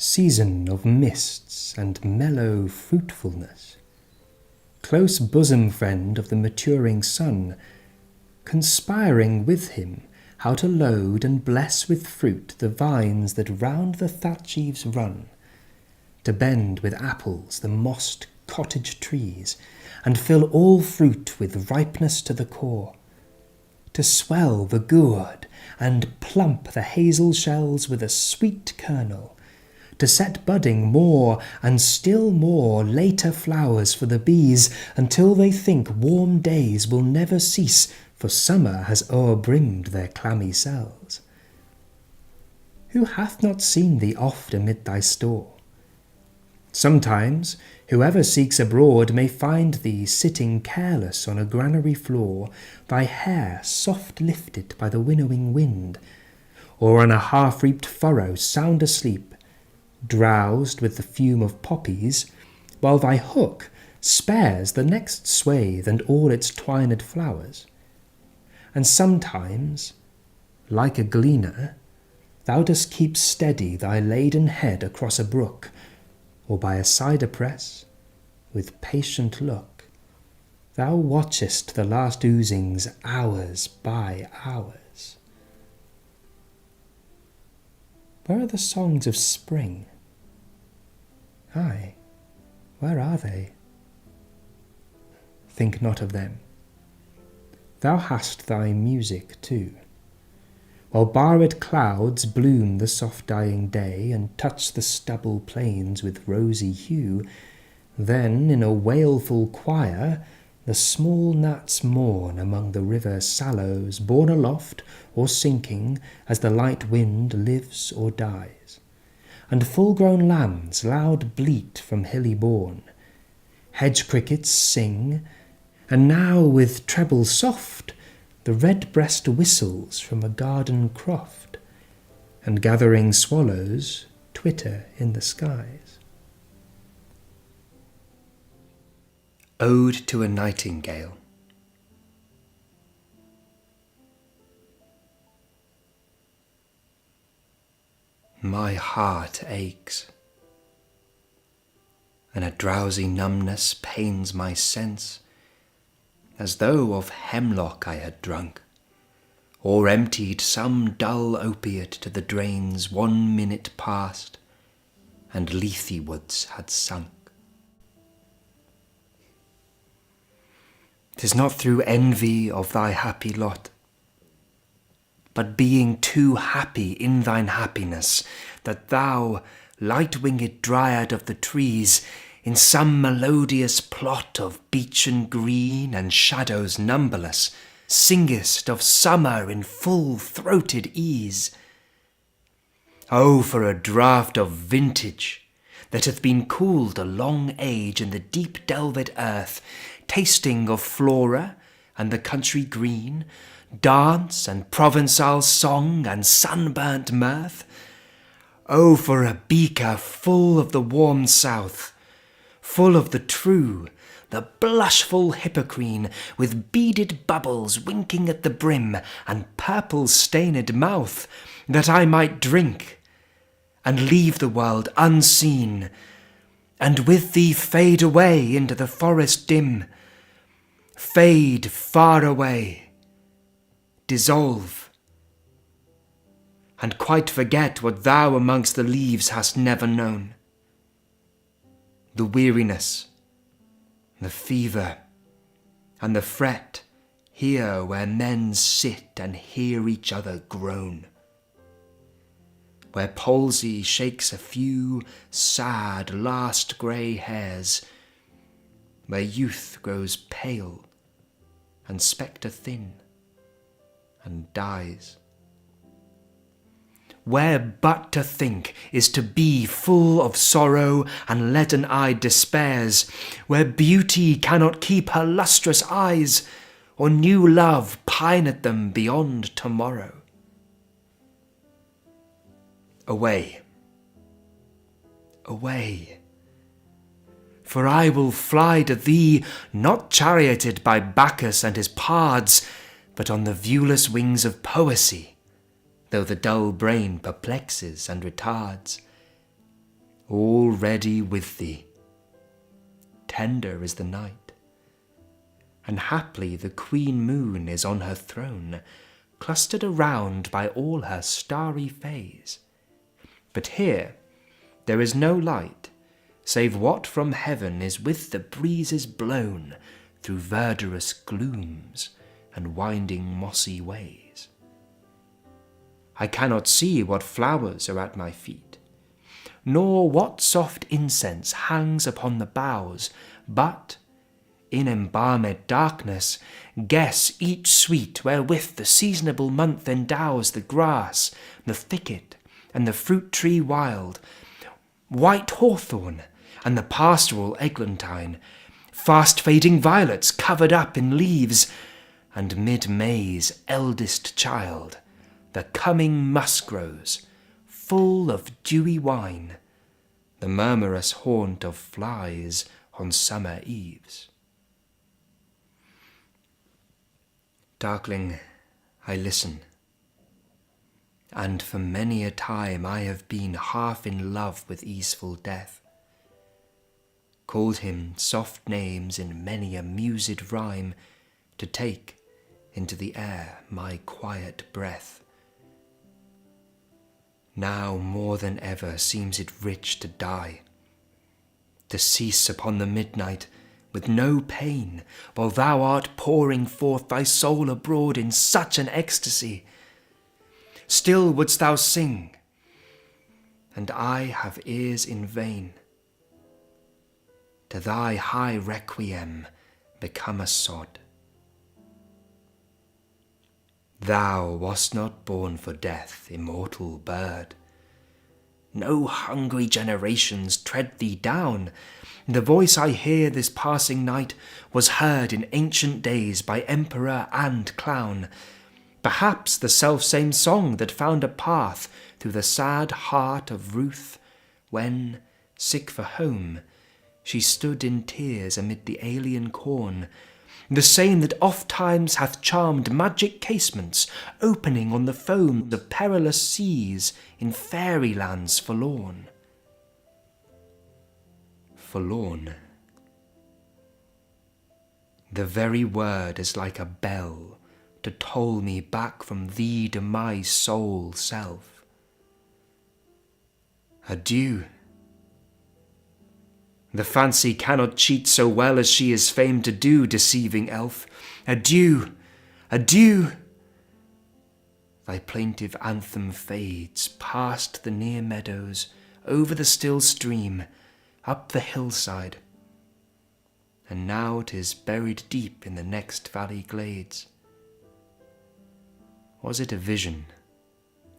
season of mists and mellow fruitfulness, close bosom friend of the maturing sun, conspiring with him how to load and bless with fruit the vines that round the thatch eaves run, to bend with apples the mossed cottage trees, and fill all fruit with ripeness to the core, to swell the gourd and plump the hazel shells with a sweet kernel, to set budding more and still more later flowers for the bees, until they think warm days will never cease, for summer has o'erbrimmed their clammy cells. Who hath not seen thee oft amid thy store? Sometimes whoever seeks abroad may find thee sitting careless on a granary floor, thy hair soft lifted by the winnowing wind, or on a half-reaped furrow sound asleep, drowsed with the fume of poppies, while thy hook spares the next swathe and all its twined flowers. And sometimes, like a gleaner, thou dost keep steady thy laden head across a brook, or by a cider press, with patient look, thou watchest the last oozings hours by hours. Where are the songs of spring? Ay, where are they? Think not of them. Thou hast thy music too. While barred clouds bloom the soft dying day, and touch the stubble plains with rosy hue, then in a wailful choir the small gnats mourn among the river sallows, borne aloft or sinking as the light wind lives or dies, and full-grown lambs loud bleat from hilly bourne. Hedge crickets sing, and now with treble soft the red-breast whistles from a garden croft, and gathering swallows twitter in the skies. Ode to a Nightingale. My heart aches, and a drowsy numbness pains my sense, as though of hemlock I had drunk, or emptied some dull opiate to the drains 1 minute past, and Lethe woods had sunk. 'Tis not through envy of thy happy lot, but being too happy in thine happiness, that thou, light-winged dryad of the trees, in some melodious plot of beechen green and shadows numberless, singest of summer in full-throated ease. Oh, for a draught of vintage that hath been cooled a long age in the deep delved earth, tasting of flora and the country green, dance and Provençal song and sunburnt mirth. Oh, for a beaker full of the warm south, full of the true, the blushful Hippocrene, with beaded bubbles winking at the brim and purple-stained mouth, that I might drink and leave the world unseen, and with thee fade away into the forest dim, fade far away, dissolve, and quite forget what thou amongst the leaves hast never known. The weariness, the fever, and the fret here where men sit and hear each other groan, where palsy shakes a few sad last grey hairs, where youth grows pale and spectre thin and dies, where but to think is to be full of sorrow and leaden-eyed despairs, where beauty cannot keep her lustrous eyes, or new love pine at them beyond tomorrow. Away, away, for I will fly to thee, not charioted by Bacchus and his pards, but on the viewless wings of poesy, though the dull brain perplexes and retards. already with thee. Tender is the night, and haply the queen moon is on her throne, clustered around by all her starry fays. But here there is no light, save what from heaven is with the breezes blown through verdurous glooms and winding mossy ways. I cannot see what flowers are at my feet, nor what soft incense hangs upon the boughs, but, in embalmed darkness, guess each sweet wherewith the seasonable month endows the grass, the thicket, and the fruit tree wild, white hawthorn, and the pastoral eglantine, fast-fading violets covered up in leaves, and mid-May's eldest child, the coming musk-rose, full of dewy wine, the murmurous haunt of flies on summer eves. Darkling, I listen, and for many a time I have been half in love with easeful death, called him soft names in many a mused rhyme to take into the air my quiet breath. Now more than ever seems it rich to die, to cease upon the midnight with no pain, while thou art pouring forth thy soul abroad in such an ecstasy. Still wouldst thou sing, and I have ears in vain, to thy high requiem become a sod. Thou wast not born for death, immortal bird. No hungry generations tread thee down. The voice I hear this passing night was heard in ancient days by emperor and clown. Perhaps the self-same song that found a path through the sad heart of Ruth, when, sick for home, she stood in tears amid the alien corn, the same that oft times hath charmed magic casements opening on the foam of perilous seas in fairy lands forlorn. Forlorn. The very word is like a bell to toll me back from thee to my sole self. Adieu. The fancy cannot cheat so well as she is famed to do, deceiving elf. Adieu, adieu. Thy plaintive anthem fades past the near meadows, over the still stream, up the hillside, and now 'tis buried deep in the next valley glades. Was it a vision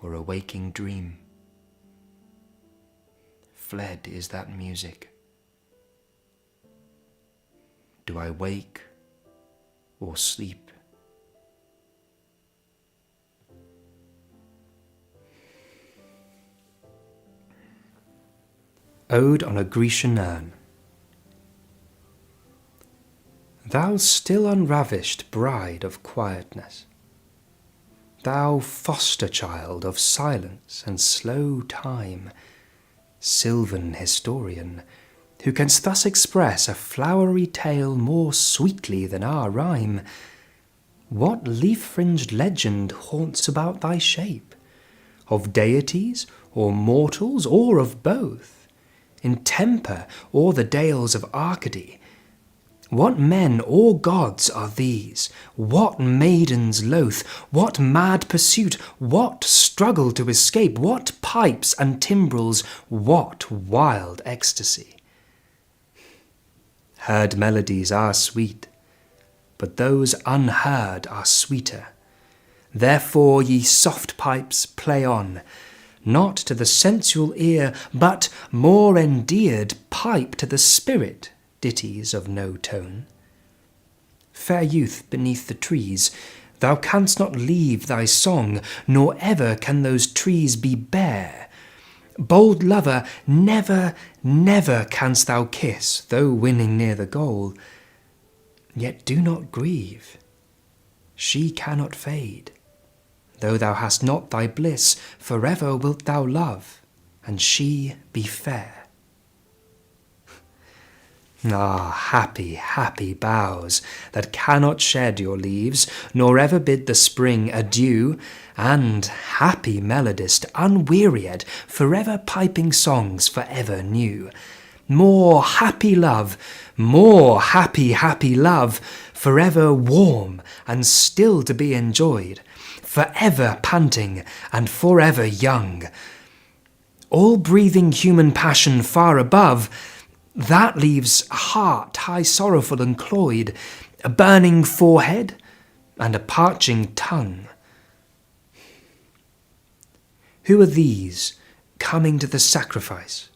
or a waking dream? Fled is that music. Do I wake or sleep? Ode on a Grecian Urn. Thou still unravished bride of quietness, thou foster child of silence and slow time, sylvan historian, who canst thus express a flowery tale more sweetly than our rhyme, what leaf-fringed legend haunts about thy shape? Of deities, or mortals, or of both? In temper, or the dales of Arcady? What men or gods are these? What maidens loath? What mad pursuit? What struggle to escape? What pipes and timbrels? What wild ecstasy? Heard melodies are sweet, but those unheard are sweeter. Therefore, ye soft pipes, play on, not to the sensual ear, but, more endeared, pipe to the spirit, ditties of no tone. Fair youth beneath the trees, thou canst not leave thy song, nor ever can those trees be bare. Bold lover, never, never canst thou kiss, though winning near the goal. Yet do not grieve, she cannot fade. Though thou hast not thy bliss, forever wilt thou love, and she be fair. Ah, happy, happy boughs, that cannot shed your leaves, nor ever bid the spring adieu, and happy melodist, unwearied, forever piping songs forever new. More happy love, more happy, happy love, forever warm and still to be enjoyed, forever panting and forever young. All breathing human passion far above, that leaves a heart high sorrowful and cloyed, a burning forehead and a parching tongue. Who are these coming to the sacrifice?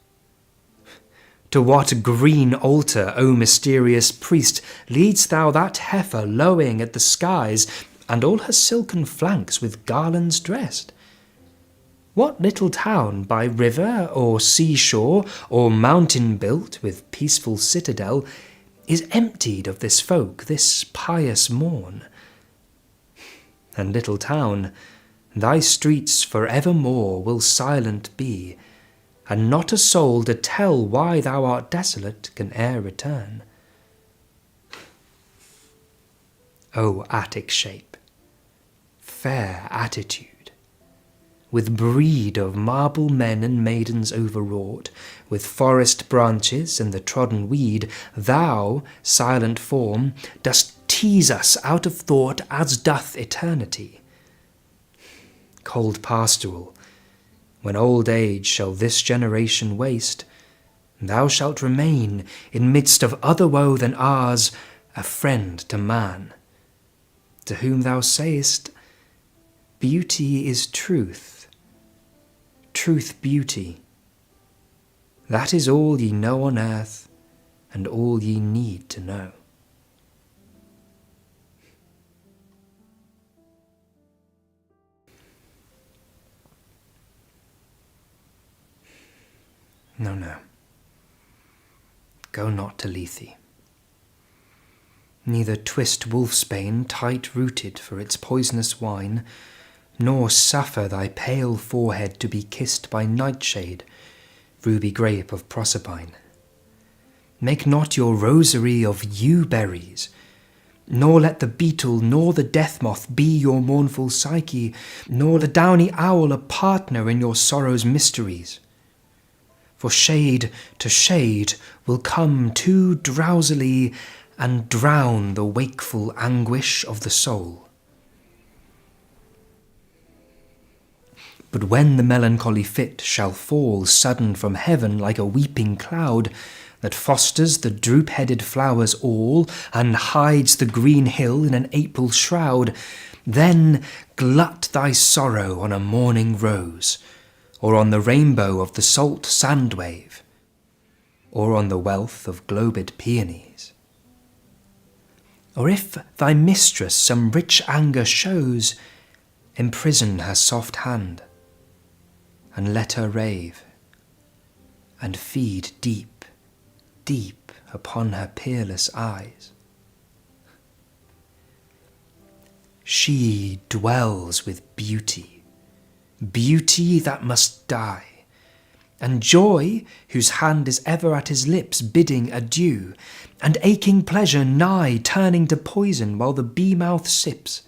To what green altar, O mysterious priest, leadst thou that heifer lowing at the skies, and all her silken flanks with garlands dressed? What little town by river or seashore or mountain built with peaceful citadel is emptied of this folk this pious morn? And little town, thy streets for evermore will silent be, and not a soul to tell why thou art desolate can e'er return. O Attic shape, fair attitude, with breed of marble men and maidens overwrought, with forest branches and the trodden weed, thou, silent form, dost tease us out of thought as doth eternity. Cold pastoral, when old age shall this generation waste, thou shalt remain, in midst of other woe than ours, a friend to man, to whom thou sayest, beauty is truth, truth beauty. That is all ye know on earth, and all ye need to know. No, no. Go not to Lethe. Neither twist wolfsbane tight-rooted for its poisonous wine, nor suffer thy pale forehead to be kissed by nightshade, ruby grape of Proserpine. Make not your rosary of yew-berries, nor let the beetle nor the death-moth be your mournful Psyche, nor the downy owl a partner in your sorrow's mysteries. For shade to shade will come too drowsily and drown the wakeful anguish of the soul. But when the melancholy fit shall fall sudden from heaven like a weeping cloud, that fosters the droop-headed flowers all, and hides the green hill in an April shroud, then glut thy sorrow on a morning rose, or on the rainbow of the salt sand-wave, or on the wealth of globed peonies. Or if thy mistress some rich anger shows, imprison her soft hand, and let her rave, and feed deep, deep upon her peerless eyes. She dwells with beauty, beauty that must die, and joy whose hand is ever at his lips bidding adieu, and aching pleasure nigh turning to poison while the bee-mouth sips.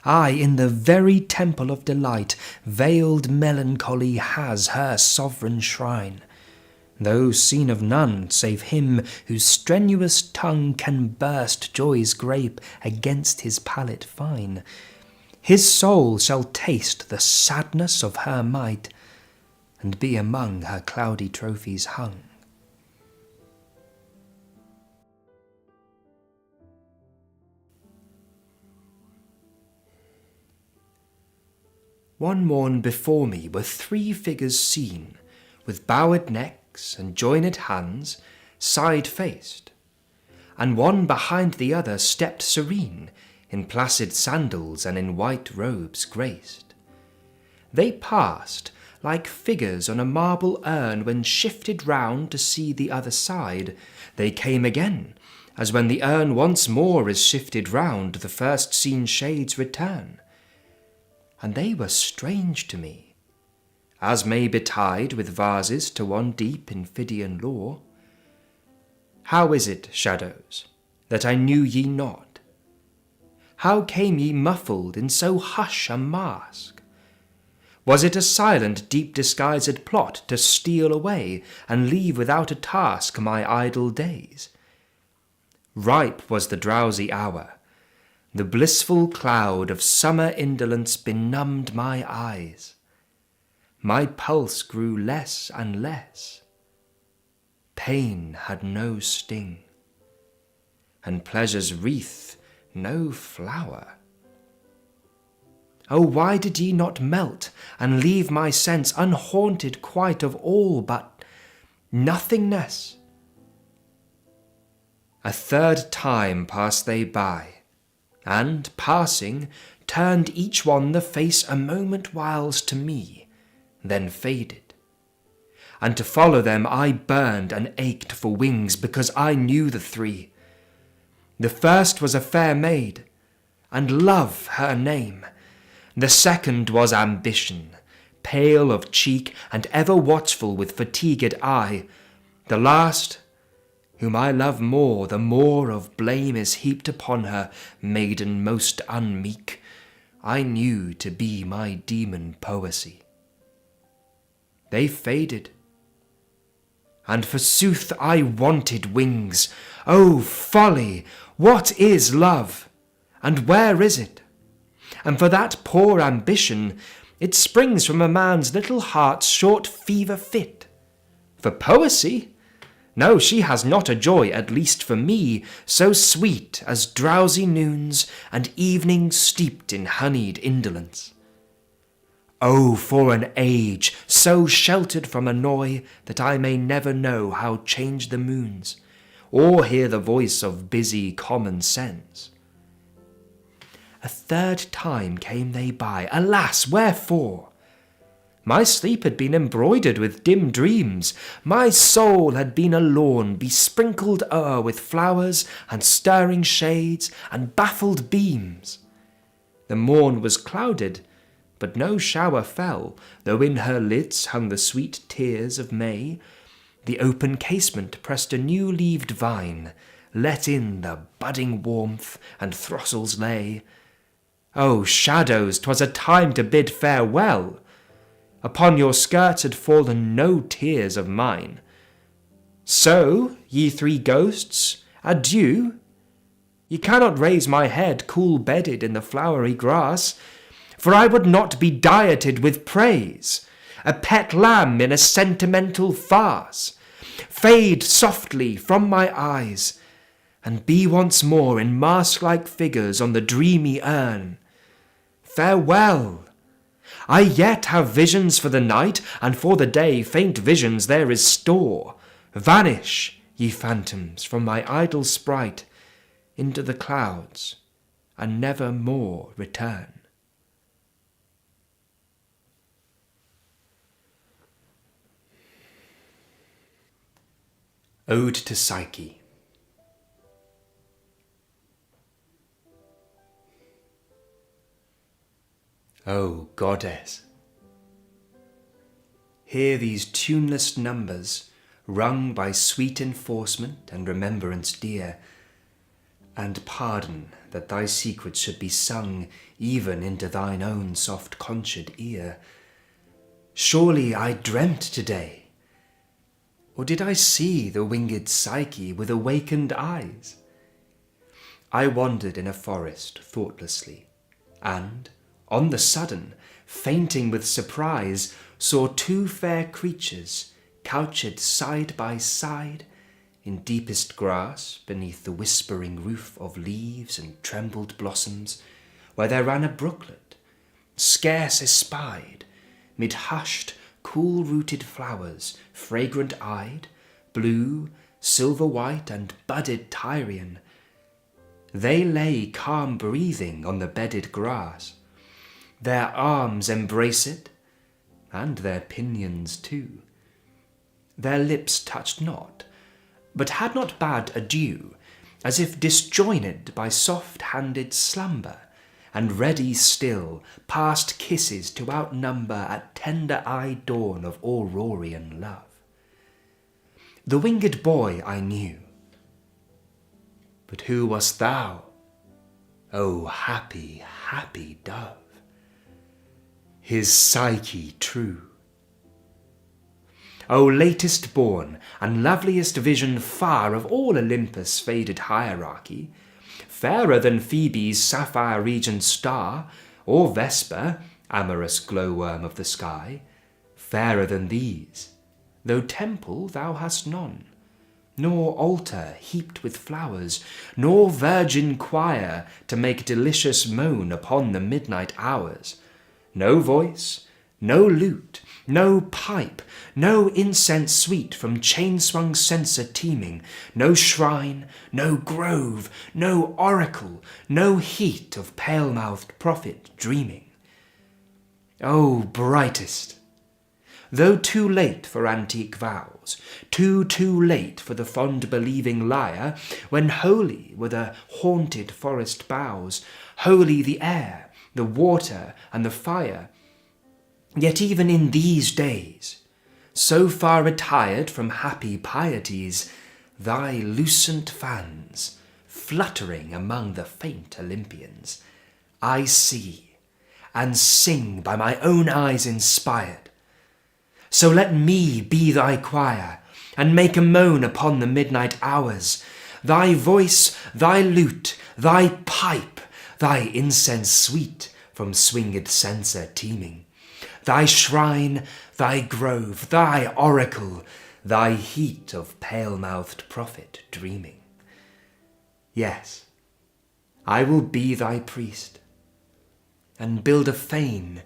Aye, in the very temple of delight, veiled melancholy has her sovereign shrine, though seen of none save him whose strenuous tongue can burst joy's grape against his palate fine. His soul shall taste the sadness of her might, and be among her cloudy trophies hung. One morn before me were 3 figures seen, with bowed necks and joined hands, side-faced, and one behind the other stepped serene, in placid sandals and in white robes graced. They passed like figures on a marble urn when shifted round to see the other side. They came again, as when the urn once more is shifted round, the first seen shades return. And they were strange to me, as may betide with vases to one deep in Phidian lore. How is it, shadows, that I knew ye not? How came ye muffled in so hush a mask? Was it a silent, deep disguised plot to steal away and leave without a task my idle days? Ripe was the drowsy hour. The blissful cloud of summer indolence benumbed my eyes. My pulse grew less and less. Pain had no sting, and pleasure's wreath no flower. Oh, why did ye not melt and leave my sense unhaunted quite of all but nothingness? A third time passed they by, and, passing, turned each one the face a moment whiles to me, then faded. And to follow them I burned and ached for wings, because I knew the three. The first was a fair maid, and Love her name. The second was Ambition, pale of cheek and ever watchful with fatigued eye. The last, whom I love more, the more of blame is heaped upon her, maiden most unmeek, I knew to be my demon Poesy. They faded, and forsooth I wanted wings. O folly! What is love, and where is it? And for that poor ambition, it springs from a man's little heart's short fever fit. For poesy? No, she has not a joy, at least for me, so sweet as drowsy noons and evenings steeped in honeyed indolence. Oh, for an age so sheltered from annoy that I may never know how change the moons, or hear the voice of busy common sense. A third time came they by, alas, wherefore? My sleep had been embroidered with dim dreams, my soul had been a lawn besprinkled o'er with flowers and stirring shades and baffled beams. The morn was clouded, but no shower fell, though in her lids hung the sweet tears of May. The open casement pressed a new-leaved vine, let in the budding warmth, and throstles lay. O shadows, 'twas a time to bid farewell! Upon your skirts had fallen no tears of mine. So, ye three ghosts, adieu! Ye cannot raise my head cool-bedded in the flowery grass, for I would not be dieted with praise, a pet lamb in a sentimental farce. Fade softly from my eyes, and be once more in mask-like figures on the dreamy urn. Farewell! I yet have visions for the night, and for the day faint visions there is store. Vanish, ye phantoms, from my idle sprite, into the clouds, and never more return. Ode to Psyche. O goddess, hear these tuneless numbers, rung by sweet enforcement and remembrance dear, and pardon that thy secrets should be sung even into thine own soft-contured ear. Surely I dreamt today, or did I see the winged Psyche with awakened eyes? I wandered in a forest thoughtlessly, and, on the sudden, fainting with surprise, saw two fair creatures couched side by side in deepest grass beneath the whispering roof of leaves and trembled blossoms, where there ran a brooklet, scarce espied, mid hushed, cool-rooted flowers, fragrant-eyed, blue, silver-white, and budded Tyrian. They lay calm-breathing on the bedded grass, their arms embraced, and their pinions too. Their lips touched not, but had not bade adieu, as if disjoined by soft-handed slumber, and ready still past kisses to outnumber at tender-eyed dawn of Aurorian love. The winged boy I knew, But who wast thou, O happy, happy dove? His Psyche true. O latest born and loveliest vision far of all Olympus' faded hierarchy, fairer than Phoebe's sapphire regent star, or Vesper, amorous glowworm of the sky, fairer than these, though temple thou hast none, nor altar heaped with flowers, nor virgin choir to make delicious moan upon the midnight hours, no voice, no lute, no pipe, no incense sweet from chain-swung censer teeming, no shrine, no grove, no oracle, no heat of pale-mouthed prophet dreaming. O brightest! Though too late for antique vows, too late for the fond believing lyre, when holy were the haunted forest boughs, holy the air, the water, and the fire, yet even in these days, so far retired from happy pieties, thy lucent fans, fluttering among the faint Olympians, I see and sing by my own eyes inspired. So let me be thy choir, and make a moan upon the midnight hours, thy voice, thy lute, thy pipe, thy incense sweet from swinged censer teeming, thy shrine, thy grove, thy oracle, thy heat of pale-mouthed prophet dreaming. Yes, I will be thy priest, and build a fane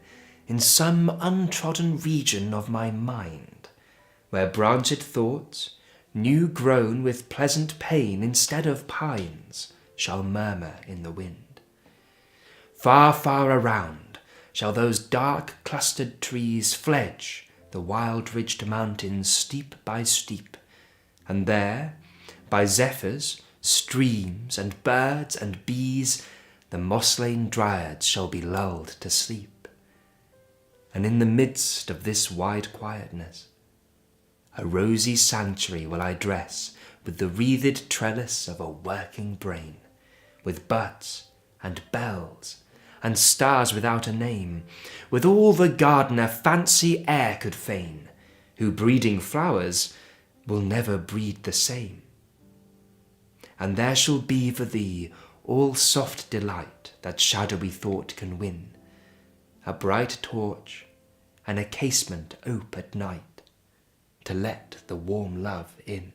in some untrodden region of my mind, where branched thoughts, new grown with pleasant pain instead of pines, shall murmur in the wind. Far, far around shall those dark clustered trees fledge the wild-ridged mountains steep by steep, and there, by zephyrs, streams, and birds and bees, the moss-lain dryads shall be lulled to sleep. And in the midst of this wide quietness, a rosy sanctuary will I dress with the wreathed trellis of a working brain, with buds and bells and stars without a name, with all the gardener fancy e'er could feign, who breeding flowers will never breed the same. And there shall be for thee all soft delight that shadowy thought can win, a bright torch and a casement ope at night, to let the warm love in.